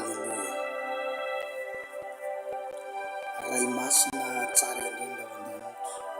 Hallelujah. Raimasina tsara indrindra ao an-danitra.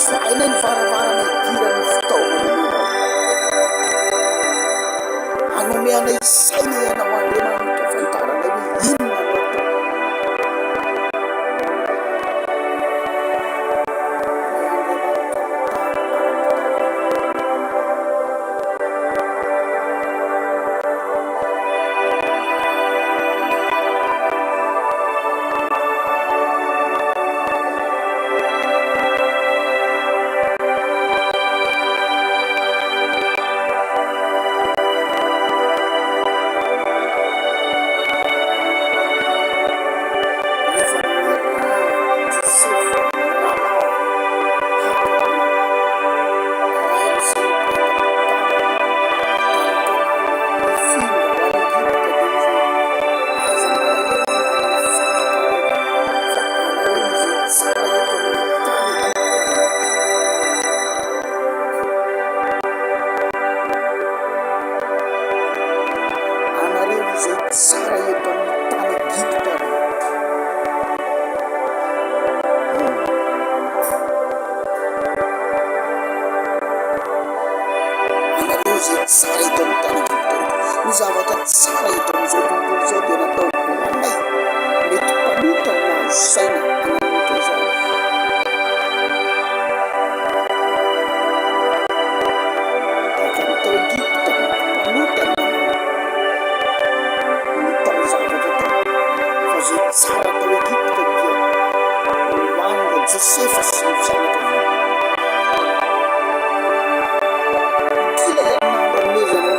vaina ny varavarana idirany fitaovana menao, anomeanay saina ianao Andriamanitra fantarana hoe inona no atao. Tsara eto amin'ny tany Egipta, ny zavatra tsara eto amin'izao tontolo izao dia natao hoanay mety mpanotana nahazo saina hanamboatra izao. Tahaka ny tao Egipta mpanotana ny tao zavatra tao, fa zay tsara tao Egipta dia hoanina Josefa sy ny fianakaviany.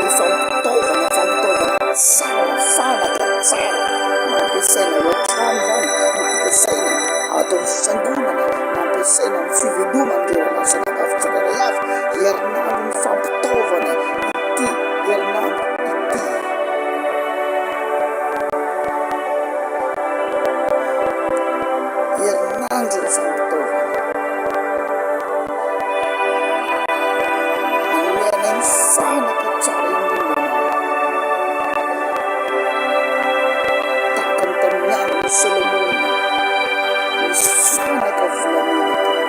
Fampitaovana tsara fanaka tsara nampiasaina ao an-trano zany, nampiasaina ato amin'ny fisangonana, nampiasaina amin'ny fivelomana ireo lasa sakafo tsirairay avy. Herinandro ny fampitaovana ity, herinandro ity. Herinandro ny fampitaovana. Anomeanay ny fanaka tsara indrindra. Solomona misy fanaka volamena tao.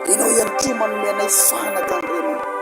Ianao ihany koa manomeanay fanaka Andriamanitra.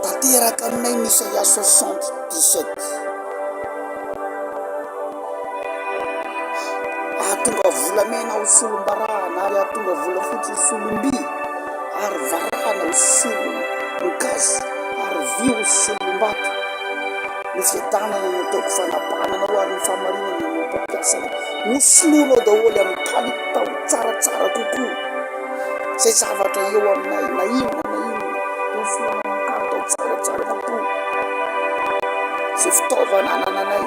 Tanteraka aminay ny Isaia 77. Ahatonga volamena ho solombarahana ary ahatonga volafotsy ho solomby ary varahana ho solongasy ary vy ho solombato. Ny fiadanana no ataoko fanapahananao ary ny fahamarinana no mpampiasana. Nosoloanao daholo amin'ny kalitao tsaratsara kokoa. Zay zavatra eo aminay na inona nosoloanao amin'ny kalitao tsaratsara kokoa. Zay fitaovana anananay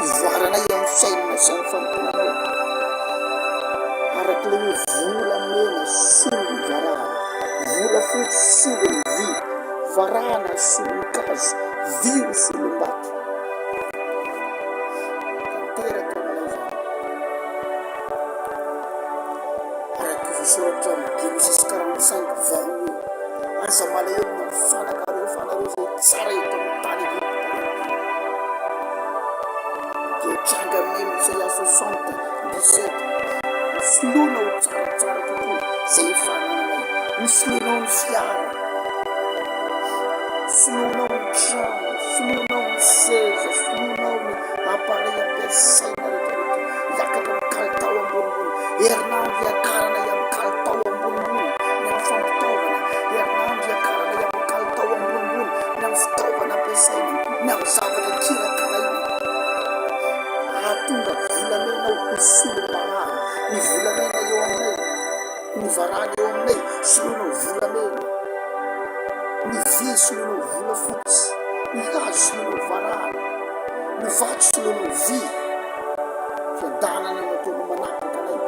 ivoaranay amin'ny fisainana sy amin'ny fampitonanao araka le hoe volamena solony varahana, volafotsy solony vy, varahana solony gazy, vy ho solombato. Tanteraka aminay zany araka voasoratra amin'ny Genesis 45:20 hoe aza malahelo na mifanaka fanareo zay tsara eto amin'ny tany Egipta. Dia tranga aminay ny Isaia 77. Soloana ho tsaratsara kokoa zay efa nananay. Soloanao ny fiara, soloanao ny trano, soloanao ny seza, soloanao ny appareil ampiasaina rehetrarehetra hiakatra amin'ny kalitao ambonimbony. Herinandro hiakarana amin'ny kalitao ambonimbony ny amin'ny fampitaovana. Herinandro hiakarana amin'ny kalitao ambonimbony ny amin'ny fitaovana ampiasaina, ny amin'ny zavatra kirakaraina. Ahatonga volamena ho solombarahana. Ny volamena eo aminay, ny varahana eo aminay soloanao volamena, ny vy soloanao volafotsy, ny hazo soloanao varahana, ny vato soloanao vy. Fiadanana no ataonao manapaka anay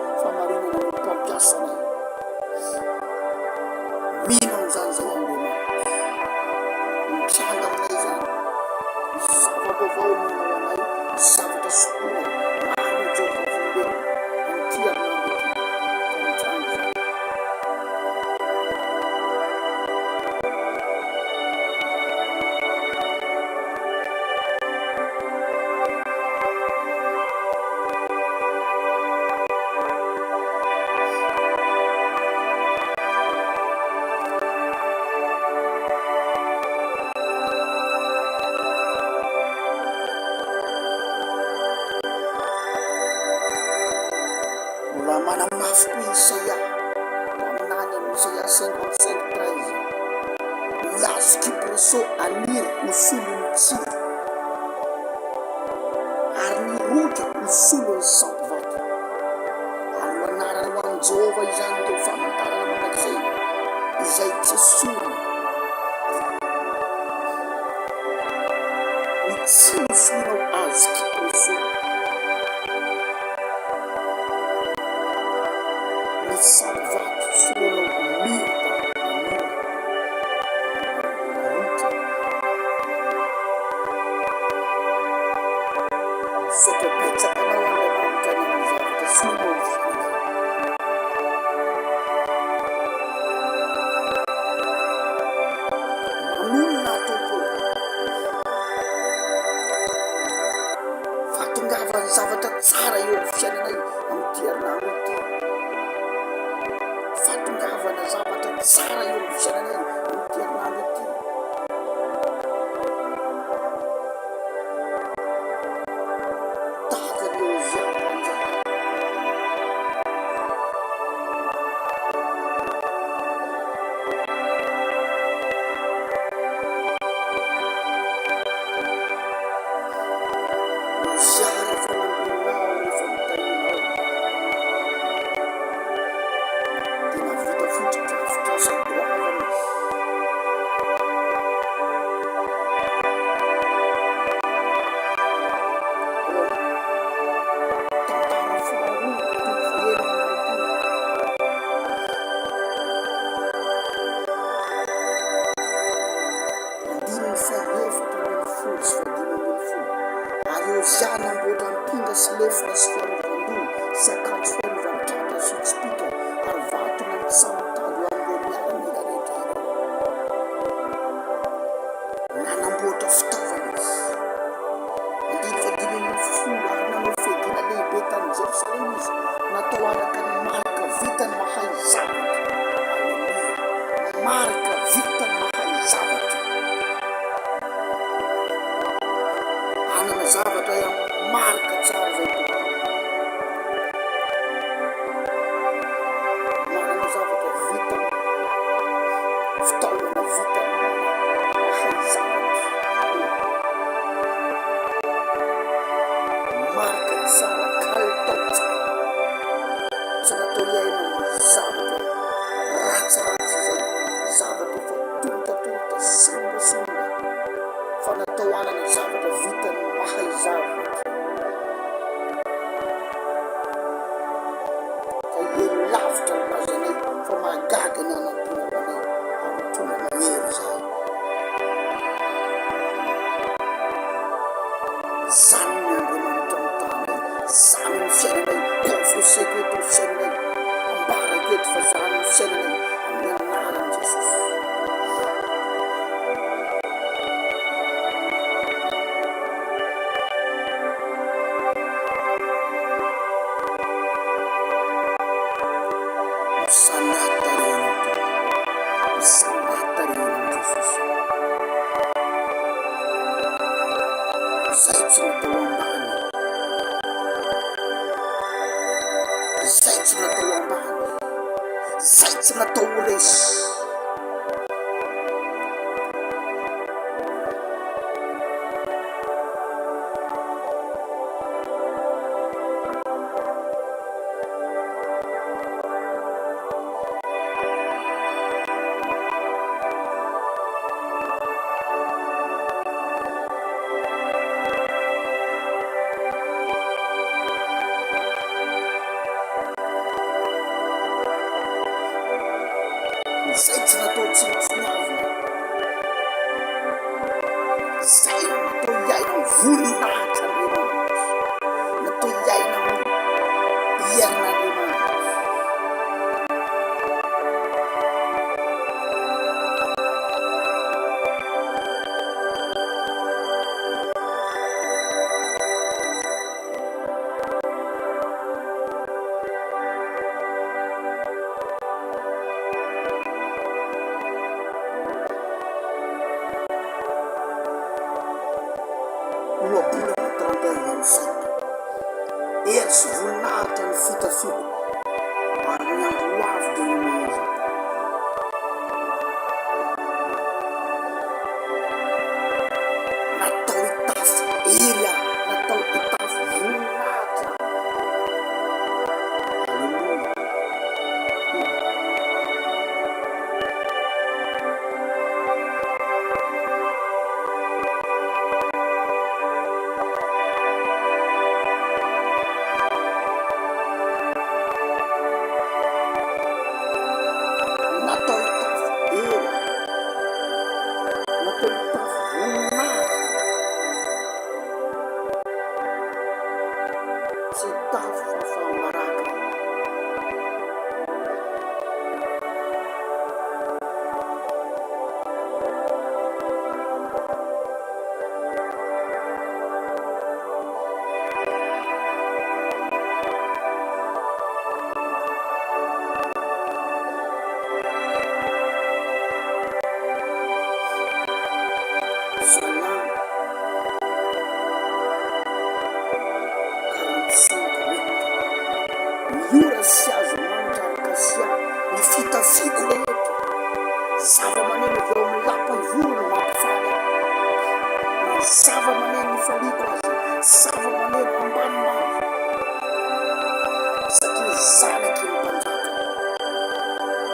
raha manamafy koa Isaia aminany amin'ny Isaia 55:13 miazo kibrosô aniry ho solony tsiry ary nirotra ho solony sambovato. Ary ho anarany ho an'i Jehova izany teo famantarana manak'izay izay tsy solony ny tsy misonao azy kibrosô ny sambovato solonao mirta rotra soka betsakanao andriamanitra ny amin'ny zavatra solonao fiainana. Manonona Tompo fatongavany zavatra tsara eo amin'ny fiainanay amin'ity herinandro ity. Fatongavana zavatra tsara eo amin'ny fiainanay amin'ity herinandro ity. Tahaka ny Ozia mpanjaka Ozia rehefa nambinao rehefa nitaninao dia navita fototra fitrasan-doavana izy. Tantara faharoa toko fahaenina amby roapolo. Andininy fahaefatra ambin'ny folo sy fahadimy ambin'ny folo. Ary Ozia namboatra mpinga sy lefina sy fiarovan-doha sy akanjo fiarovan-tratra sy tsipika ary vato na ny samitalo amin'ireo miaramila rehetra ireo. Nanamboatra fitaovana izy. Andiny fahadimy ambin'ny folo ary nanao fiadiana lehibe tany Jerosalema izy natao araka ny marika vitany mahay zavatra. Alleluia. Marika vitany mahay zavatra. Anana zavatra amin'ny marika tsara zay Tompo. Manana zavatra vitany, fitaovana vitany mahay zavatra. Marika tsara, kalitao tsara. Tsy natao iainana zavatra ratsiratsy zay, zavatra efa tontatonta, simbasimba, fa natao anana zavatra vitany mahay zavatra. Ka elo lavitra ny lazanay fa mahagaga ny anamponanay amin'ny tonga mahery zay. Zany ny Andriamanitra mitanay, zany ny fiainanay, konfoseko eto ny fiainanay, ambarako eto fa zany ny fiainanay amin'ny anaran'i Jesosy. Misanatarena Tompo, misanatarena Jesosy. Zay tsy natao ambany, zay tsy natao ambany, zay tsy natao resy. Zay tsy natao tsintsiniavina, zay natao iaina voninahitra Andriamanitra, natao iaina amin'ny ierin'Andriamanitra. Loabolana 31 ery sy voninahitra ny fitafiako ora sy azo manitra arakasia ny fitafiko rehetra zava-maneno avy eo amin'ny lapa ivoro no mampifaly na zava-maneno nifaliko azy zava-maneno ambanimbany satria zanaky ny mpanjaka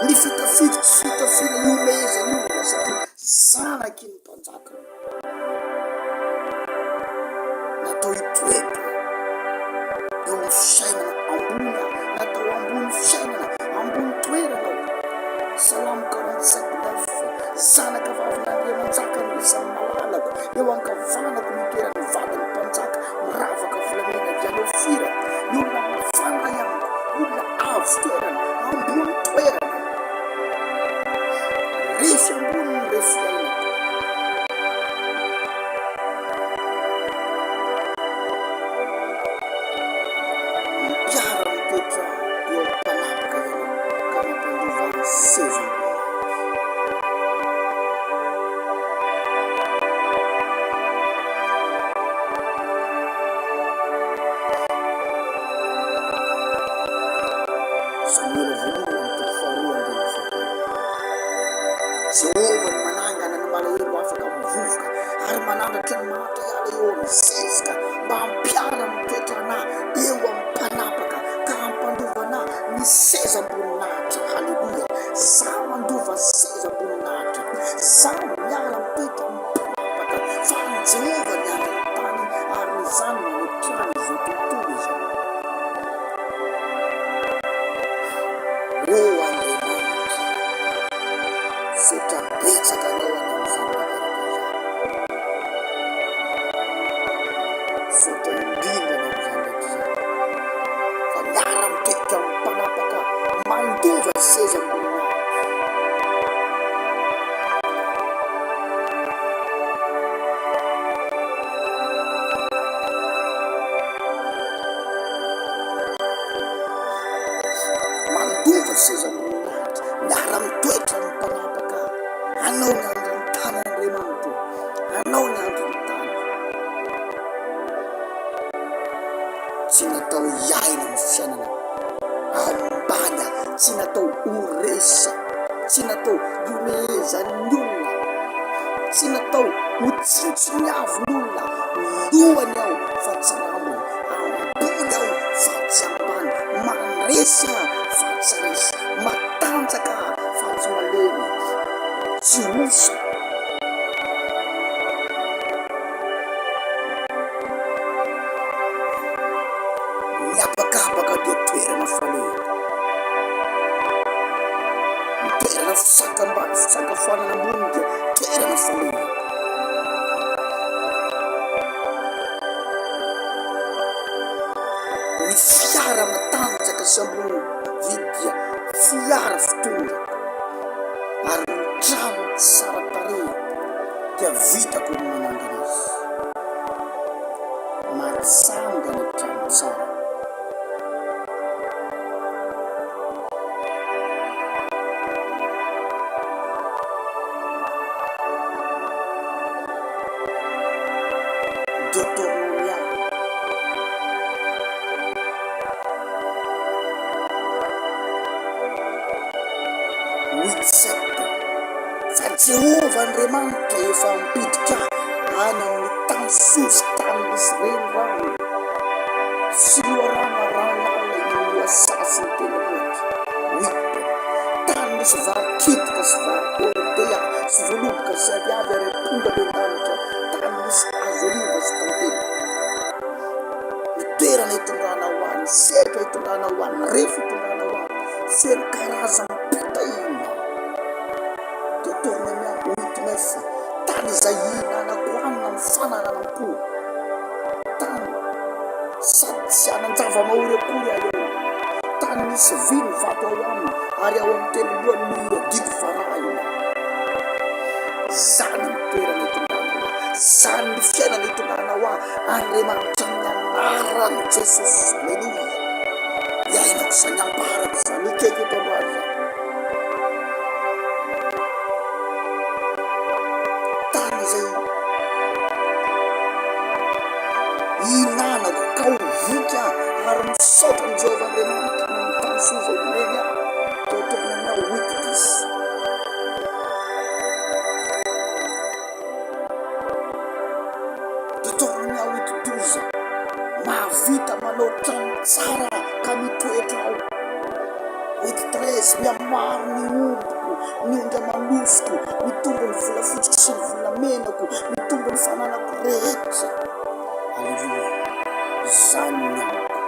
ny fitafiko tsy fitafina iomeza ny olona satria zanaky ny mpanjaka natao hitoetra eo amin'ny fisainana ambony natao ambony fisainana ambony toerana salamo 47 zanaka vavin'Andriamanjaka no isan'ny malalako eo ankavanako ny toerany vadiny mpanjaka miravaka volamena dianao fira ny olona mafana ihany olona avo toerana ambony toerana refy ambony ny refy iainako mipiara mitoetra eo ampanapaka ianao ka mampandovany sezana Jehovah ny manangana ny malahelo afaka mivovoka ary manandratra ny mahatra iala eo amin'ny zezika mba hampiara mitoetra anahy eo amin'ny mpanapaka ka hampandovana ny sezam-boninahitra. Haleluya! Za mandova sezam-boninahitra, za miala mitoetra mpanapaka fa ny Jehovah ny andro ny tany ary ny zanony ny trano izao tontolo izao. O Andriamanitra, sotra betsaka anao any amin'izany makaraka izany, sotra indrindra anao amin'izany rehetra izany, fa miara mitoetra amin'ny mpanapaka mandova sezam-boninahitra. Mandova sezam-boninahitra, miara mitoetra amin'ny mpanapaka. Anao ny andro ny tany Andriamanitra, anao ny andro ny tany. Tsy natao hiaina ny fiainana ambany, tsy natao horesa, tsy natao iomezan'ny olona, tsy natao ho tsintsony avon'olona. Lohany aho fa tsy rambony, ambony aho fa tsy ambany, maresy aho fa tsy resy, matanjaka fa tsy malemy, tsy osa. Miabakabaka dia toerana falehako, toerana fisakafoanana ambony dia toerana falehako. Ny fiara matanjaka sy ambony vidia fiara fitondraka ary ny trano tsara tarehy dia vitako ny manangana azy. Matsangana trano tsara. Deutéronomia 8:7 fa Jehovah Andriamanitra efa mipiditra any amin'ny tany sosy, tany misy renirano sy loharano ranolala eny loasasy ny tendrombohitra. 8 tany misy varikitika sy variordea sy voaloboka sy aviavy ary aponga bendanitra, tany misy hazo oliva sy tantely. Ny toerana hitondrana ho any, setra hitondrana ho any, refa hitondrana ho any, feno karazany pitaina. Deutéronomia 8:9 tany izay hihinanako hanina ny fananam-po, tany sady tsy hanan-java-mahory akory aho eo, tany misy vino vato ao aminy ary ao amin'ny telolohany milo adiko varaina. Zany ny toerana hitondrana ho ahy, zany ny fiainana hitondrana ho ahy. Andriamanitra ny anarany Jesosy. Haleluya! Iainako zany ambarako zany ikeko eto androany zany. Tany izay hihinanako ka ho voky aho ary misaotra ny Jehovah Andriamanitra Jesosy zay meny aho teo tokony aminao weakness. Teo tokony aminao itotoza mahavita manao trano tsara ka mitoetra ao. Weakness miamaro ny omboko, ny ondra manosiko, mitombo ny volafotsiko sy ny volamenako, mitombo ny fananako rehetra. Alleluia. Zany ny amako,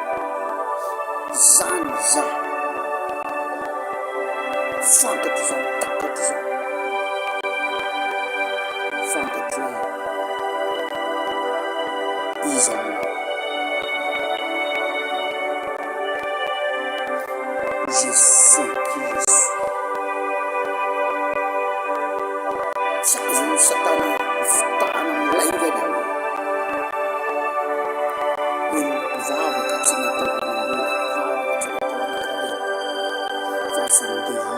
zany za fantatro zao, takatro zao, fantatro iza moa Jesy Kristy. Tsy azon'ny Satana vitana milaingana ao. Ino vavaka tsy natao anambola, vavaka tsy natao anakarena, fa sondehiza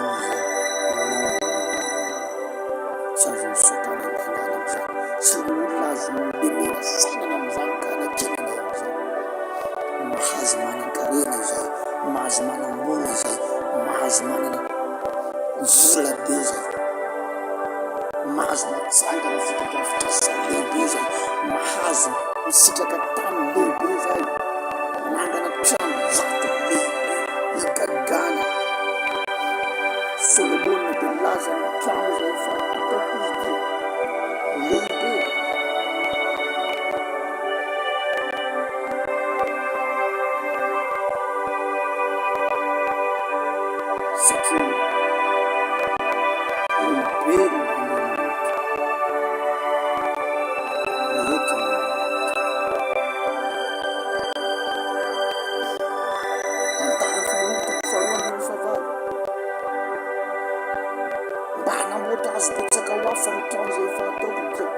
tsy azon'ny Satana mitangana am'izany. Tsy ny olona azo demena sainana am'izany ka anakinana am'izany. Mahazo manan-karena izay, mahazo manam-bola izay, mahazo manana vola be zay, mahazo matsangana fitadrafitrasa lehibe zay, mahazo misitraka tany lehibe zay, manangana trano vato lehibe igagana. Solomona de laza ny trano zay fa ataoko izy ty lehibe. Satria lehibe ny Andriamanitra, rehetra ny Andriamanitra. Tantara faharotako faharoa ambin'ny fahavalo. Mba hanamboatra azo betsaka ho hafa ny trano zay efa ataoko dia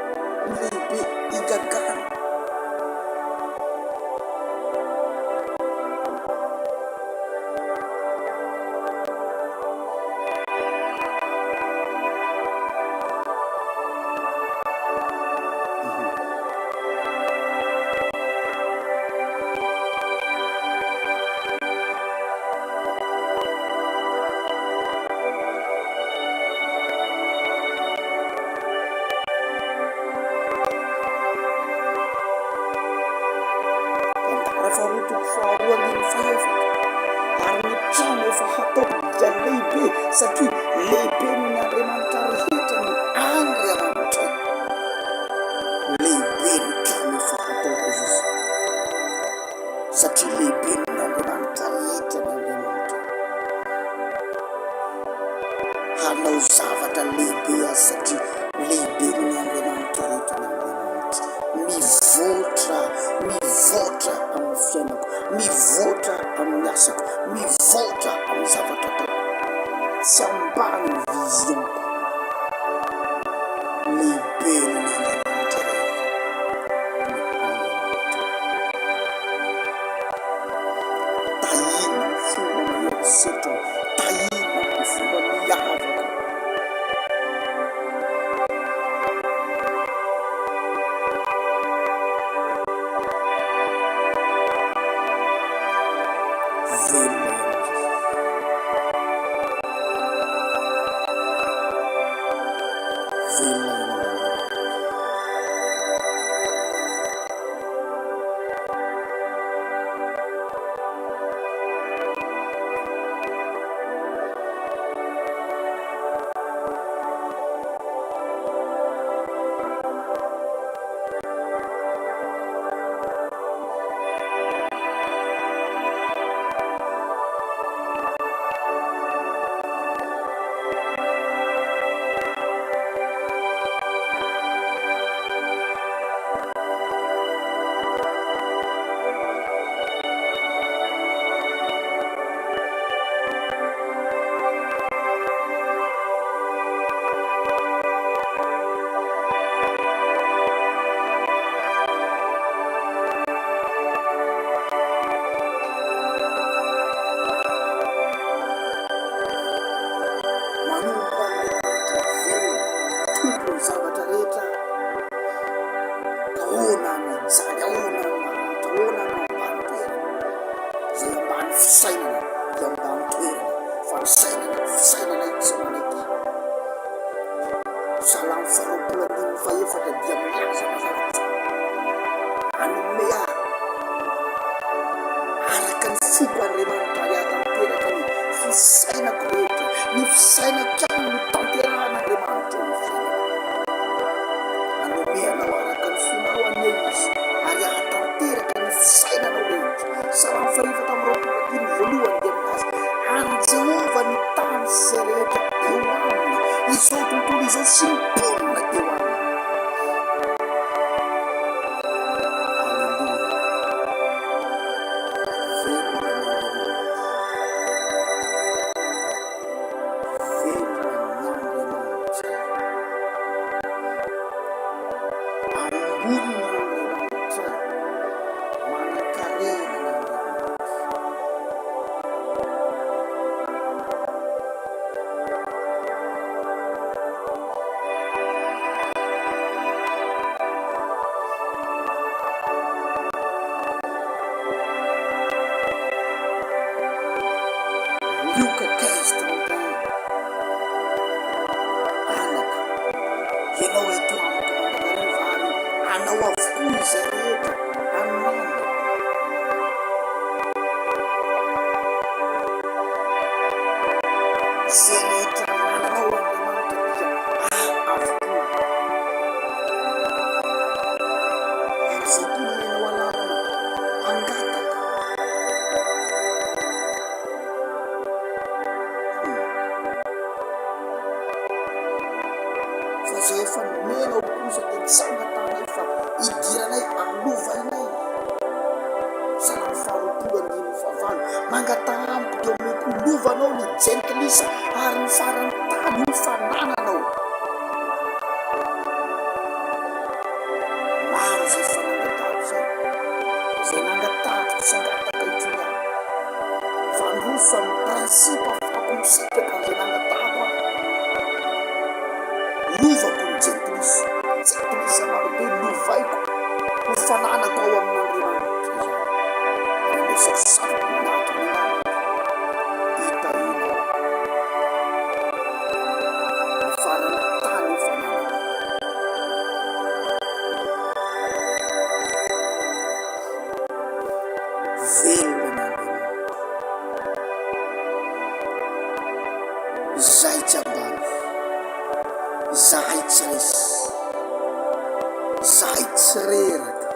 lehibe igagana. Faharotako faharoa ambin'ny fahaefatra. Ary ny trano efa hataoko dia lehibe satria lehibe ny Andriamanitra rehetra ny Andriamanitra. Lehibe ny trano efa hataoko izy satria lehibe ny Andriamanitra rehetra ny Andriamanitra. Hanao zavatra lehibe azy satria lehibe ny Andriamanitra rehetra ny Andriamanitra. Mivoatra amin'ny fiainako, mivoatra amin'ny asako, mivoatra amin'ny zavatra ataoko. Tsy ambany ny visionko. Lehibe ny Andriamanitra rehetra, ny Andriamanitra. Tahina ny fomba mierisetra, tahina ny fomba miavaka. Velona fisainako rehetra, ny fisainako ihany no tanteran'Andriamanitra ny fiainako. Anomeanao araka ny fonao anie izy ary ahatanteraka ny fisainanao rehetra. Salamo fahefatra amby roapolo dimy voalohany dia minazy any Jehova ny tany sy izay rehetra eo aminy, izao tontolo izao sy ny mponina eo aminy. Ianao eto amiko Mandanarivary, anao avokoa izay rehetra anonana. Izay rehetra anananao Andriamanitra dia avokoa. Ary izay koa nenao alalana angataka. Fa zay efa nomenao kosa dia tsy angatanay fa idiranay alovainay. Salamo faharoapolo andimy fahavalo, mangatana amiko dia omeko lovanao ny jentilisa ary ny farany tany ho fanananao. Maro zay fa nangatako zay, izay nangatako tsy angataka intsony aho. Fa nofa ny prinsipa afaka misitraka izay nangatako aho. Lovako ny jentilisa marobe lovaiko ho fananako ao amin'Andriamanitra izany. Resako saroky minatona anao, hitahinao ny farany tany ho fananako. Velona n'Andriamanitra, zahay tsy ambany, zahay tsy resy, zahay tsy reraka,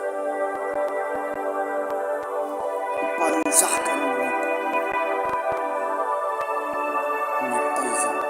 mpanjaka no raiko ny taizana.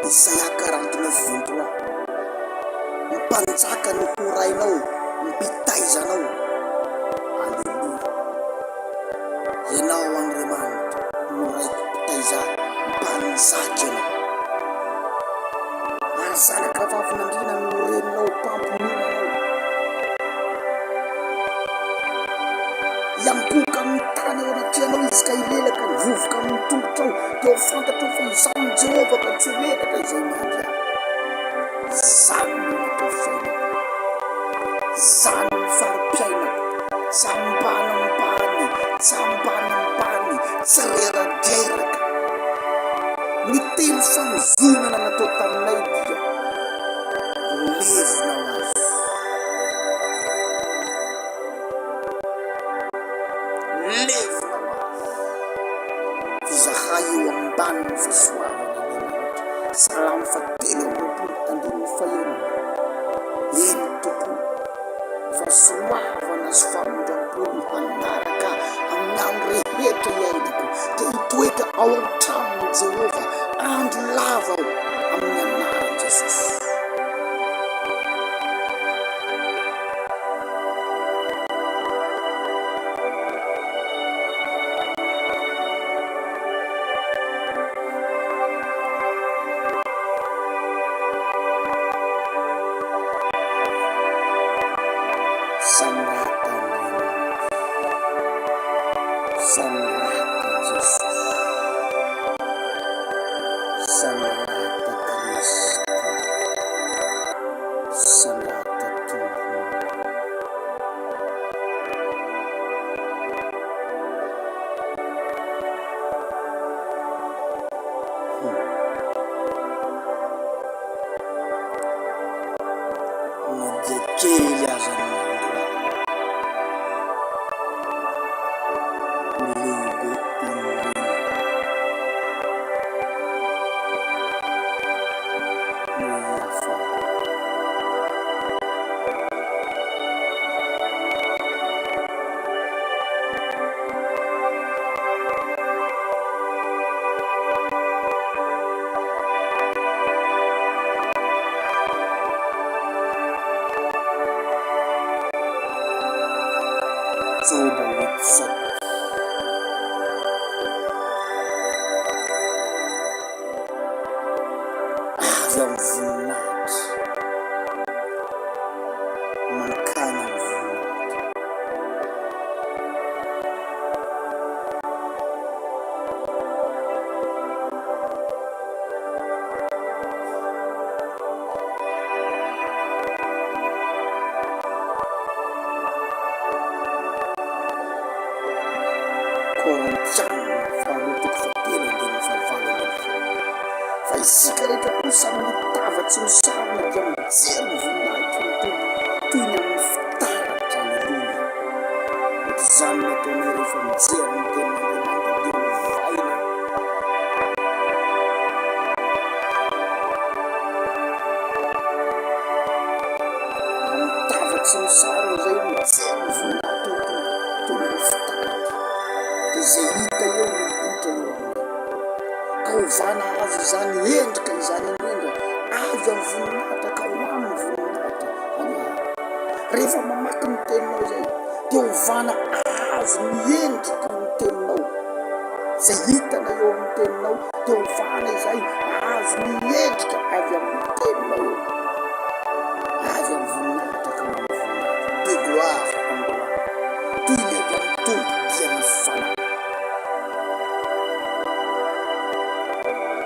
Isaia 49:23, mpanjaka no horainao, mpitaizanao. Aleluia. Ianao Andriamanitra no raiko mpitaiza, mpanjaka ianao. Ary zanaka vavin'Andriana no reninao, mpampimonanao. Iankoka amin'ny tany ao anatrianao izy ka hilelaka, vovoka amin'ny tongotrao dia ho fantatrao fa izany Jehova ka tsy menaka izay miandry ahy. Zany no natao fiainako, zany no fari-piainako, tsy ambanimbany, tsy ambanimbany, tsy reradraraka. Ny teny fanovonana natao taminay dia levona ho azy. Levona ho azy. Fizahay eo ambany ny fahasoavan'Andriamanitra. Salamo 7:21. Eny tokoa fahasoavana sy famondram-pony hanaraka amin'ny andro rehetra iainako, dia hitoetra ao an-tranon'i Jehova andro lava aho amin'ny anaran'i Jesosy. Sangrata Andriamanto, Sangrata Jesus, Sangrata Cristo, Sangrata Tuhan. Ngejekeli azamandla ulebe ingwini uyafa coba wetset azamvunat mankanya mvunat koncang falutuk fatila din favalo del fuoco. Fai sì che le tue usano l'ottava, ci usano la diamanzia, tu ne hai alleluia. Zanna tonere fanzia, non te ne demanda di un vaina. L'ottava, ci usano la diamanzia, tu ne hai zeita io non puto io. Kauvana azo zany endrika izany indrindra, avy amin'ny voninahitra ka ho amin'ny voninahitra ania. Rehefa mamaky ny teninao zay, dia ovana azo miendrika ny teninao. Zay hitana eo amin'ny teninao, dia ovana izay azo miendrika avy amin'ny teninao. Avy amin'ny voninahitra ka ho amin'ny voninahitra. De gloire en gloire. Toy levy amin'ny tombo dia mifana.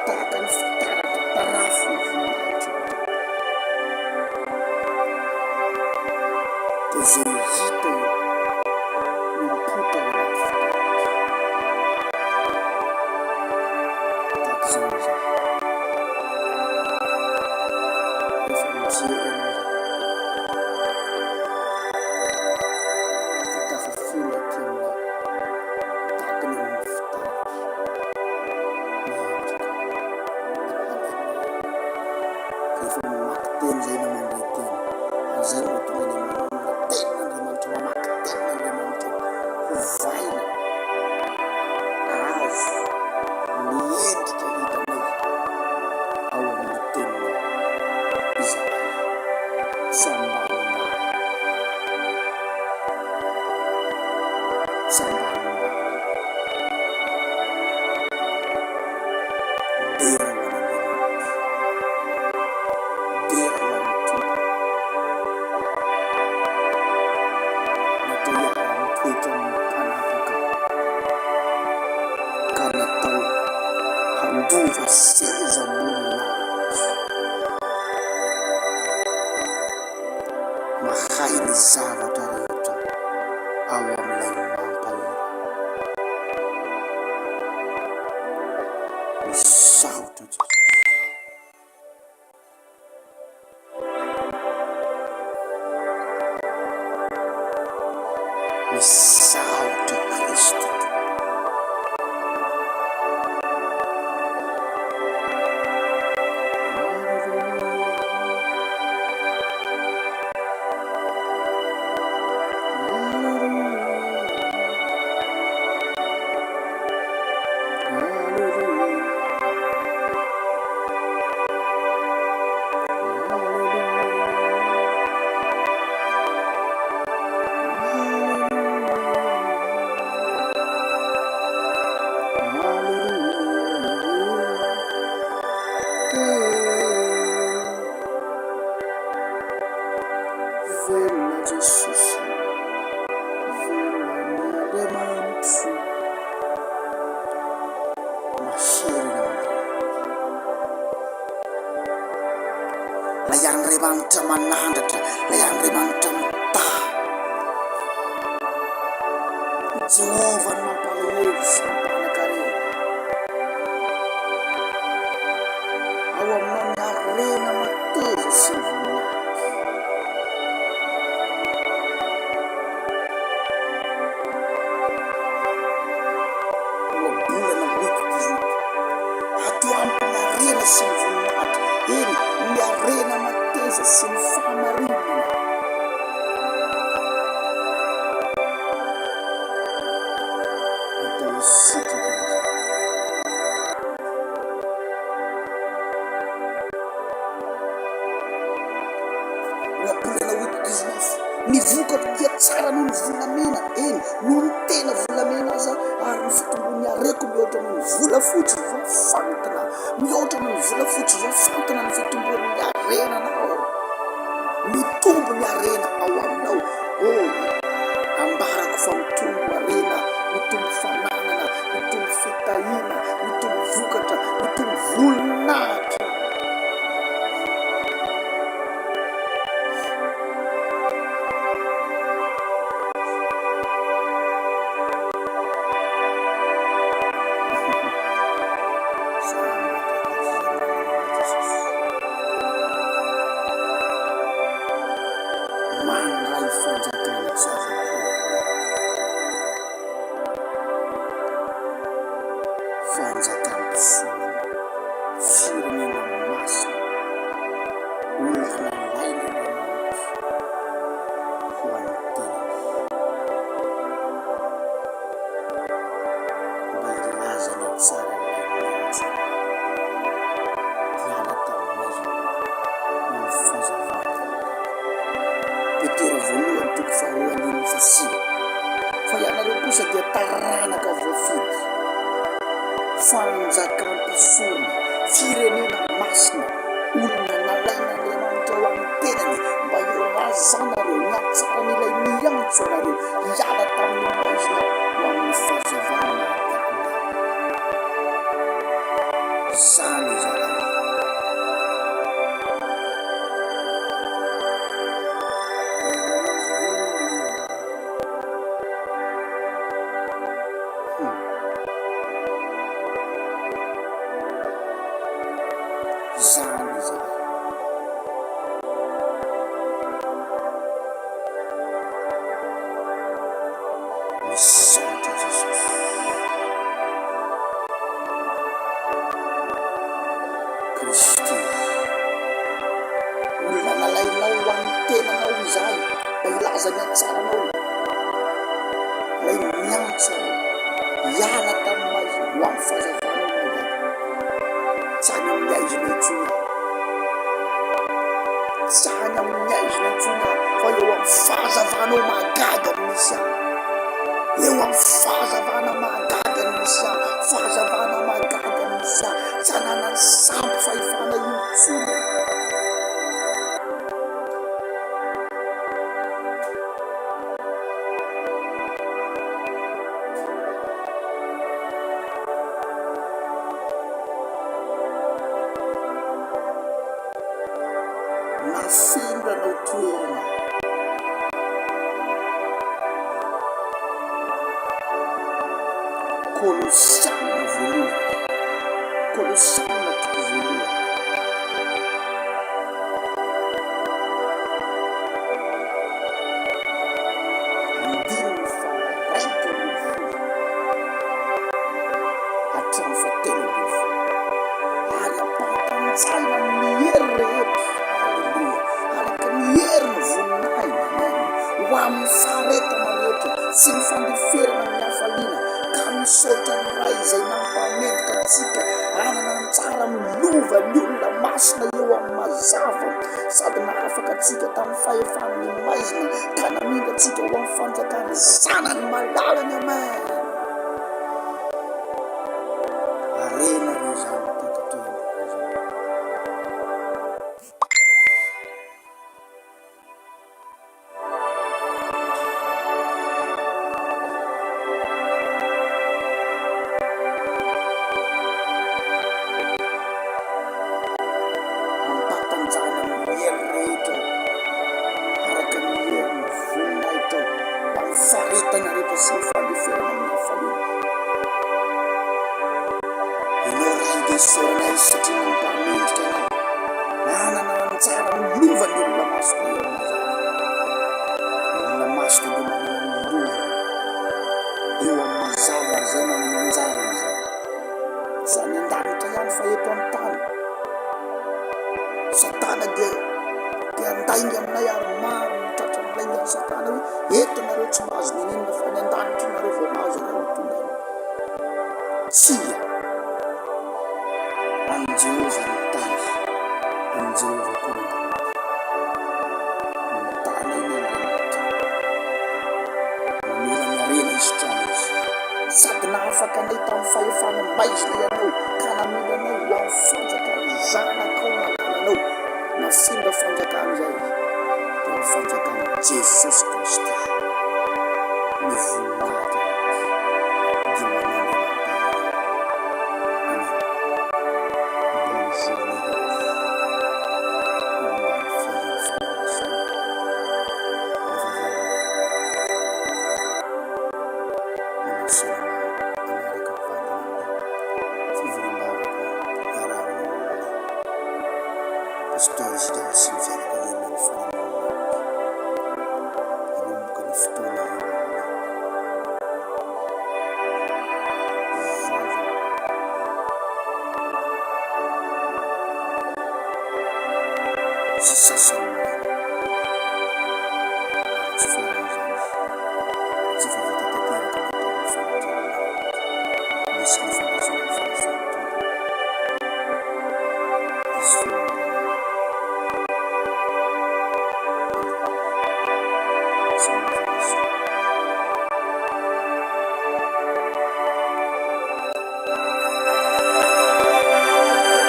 Tahaka ny fitaratra parafo ny voninahitra. Dia zay hita eo mimpota ao anaty fitaratra. Tahaka izany zay. Rehefa mijery anao zay, dia tafafily aty aminao. Tahaka ny amin'ny fitaratra. Miendrika. Rehefa mamaky teny zay na mandray teny, izay no mahatonga ny manonona tenin'Andriamanitra, mamaky tenin'Andriamanitra hovaina azo miendrika hitanay ao amin'ny teninao. Izay sambanimbany, sambanimbany, dera ho an'Andriamanitra, dera ho an'ny Tompo. Natao hiara-mitoetra amin'ny mpanapaka, ka natao handova seza amboninahitra, mahay ny zavatra rehetra ao amin'ilay mampahira. Misaotra Jesus, misaotra Kristo. Velho Jesus. Andriamanitra manandratra, ilay Andriamanitra mitahy. Jehovah no mampalahelo sy mampanan-karena. Ao aminao ny harena mateza sy ny voninahitra. Bolana oito 18. Ato amiko ny harena sy ny voninahitra, eny ny harena mateza sy ny fahamarinana. Atao sitraka izy. Raha bolana oito 19. Ny vokatra dia tsara noho ny volamena, eny noho ny tena volamena aza, ary ny fitombony areko mihoatra noho ny volafotsy voafantana, mihoatra noho ny volafotsy voafantana ny fitombon'ny arenanao. Mitombo ny arena ao aminao. Ambarako fa mitombo arena, mitombo fananana, mitombo fitahina, mitombo vokatra, mitombo volinahitra. Mandray fanjakana tsy azo fanjakan-tsoana, firenena masina, olana laina Andriamanitra ho an'ny tenany. Mba ilaza ny tsara ilay miantsana, niala tamin'ny maizina no ny fahazavana. Petera voalohany toko faharoa 1:9. Fa ianareo kosa dia taranaka voafidy, fanjakan-tsoana, firenena masina, olona nalaina Andriamanitra ho amin'ny tenany, mba ilazanareo ny hatsaran'ilay miantso anareo hiala tamin'ny maizina ho amin'ny fahazavana mahatakana. Zany izahay. Zany izahay. Misaotra Jesosy. Kristy, olona nalainao ho an'ny tenanao izahay, mba ilaza ny hatsaranao, ilay miantso anao hiala tamin'ny maizina ho amin'ny fahazavanao magaga. Tsy any amin'ny aizina intsony, tsy any amin'ny aizina intsony, fa eo amin'ny fahazavanao magaga no misy ahy. Eo amin'ny fahazavana magaga no misy ahy, fahazavana magaga no misy ahy. Tsy ananany sampy fahefana intsony. Nafindrana toerana, Kolosiana voalohany, Kolosiana toko voalohany. Andininy faraika ambin'ny folo hatramin'ny fahatelo ambin'ny folo. Ary ampahan-tsaina amin'ny hery rehetra, aleluia, araka ny hery ny voninahitra ho amin'ny faharetana rehetra sy ny fandeferana amin'ny hafaliana, ka misaotra ny ray izay nampamendrika antsika hanana ny tsara milova ny olona masina eo amin'ny mazava, sady nahafaka antsika tamin'ny fahefan'ny maizina, ka namindra antsika ho amin'ny fanjakany zanany malalany. Amen. Arena ry zany tatatoana zany. Ampatanjana amin'ny hery rehetra soranay satria nampamendrika anao nanana antsara milova ny olona masoko eo mazava olona masoko de manana milova eo amin'ny mazava ary zay manana anjara izay zany an-danitra ihany fa eto amin'ny tany satana de andaingy aminay ary maro mitratra milaingy any satana hoe eto nareo tsy mahazo ninenina fa ny an-danitra nareo vao mahazo ireo tonga tsia any Jehova ny tany any Jehova koa ny tany eny Andriamanitra mamela miarena izy trano izy sady nahafaka anay tamin'ny fahefana maizina ianao ka namela anao ho amin'ny fanjakany zanakao nalalanao nafimba fanjakany zay teo amin'ny fanjakany Jesosy Kristy ny volinahitra